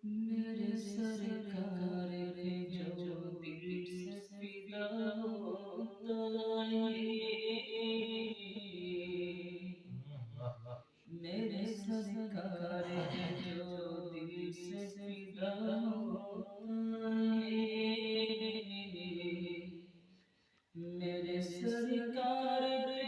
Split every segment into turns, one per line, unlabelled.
میرے سرکار پہ جو دل سے فدا ہوتا ہے، میرے سرکار پہ جو دل سے فدا ہوتا ہے، میرے سرکار پہ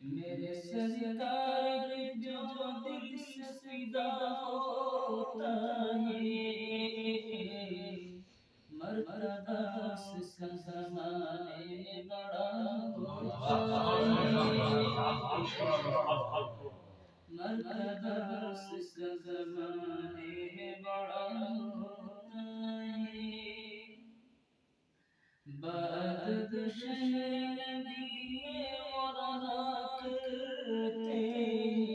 میرے سرکار جو دل سے فدا ہوتا ہے، مرتبہ اس کا زمانے میں بڑا ہوتا ہے، مرتبہ اس کا زمانے میں بڑا ہوتا ہے، بعد شہر نبی میں غرا کرتے ہیں،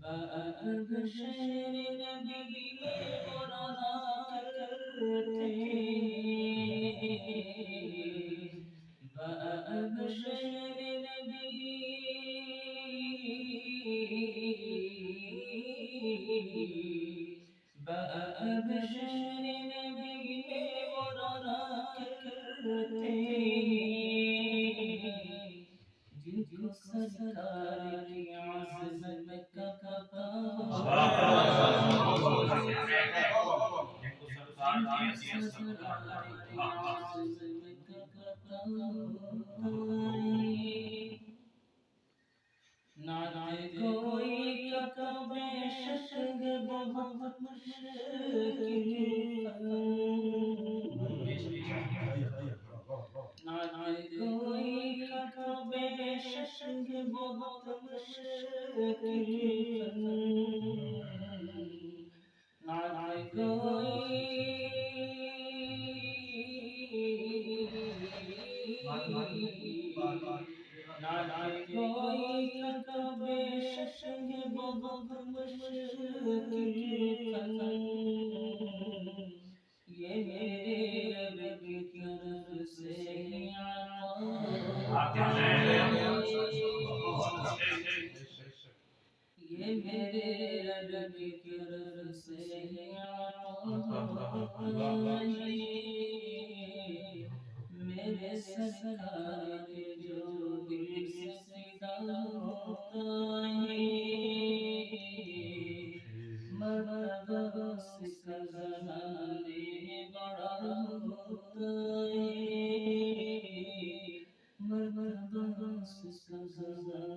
بعد شہر نبی میں غرا کرتے ہیں، بعد شہر نبی بعد شہر نبی میں غرا کرتے ہیں، جن کو سرکار کی عظمت کا پتہ نعت کوئی کا بے شک ہے بہت مشکل نعت کوئی کا بے شک ہے بہت مشکل نعت کوئی نعت کوئی کا بے شک ہے بہت مشکل یہ میرے رب کی طرف سے عطا یہ میرے رب کی طرف سے عطا میرے سرکار پہ جو دل سے فدا ہوتا ہے، مرتبہ اس کا زمانے میں بڑا ہوتا ہے، مرتبہ اس کا زمانے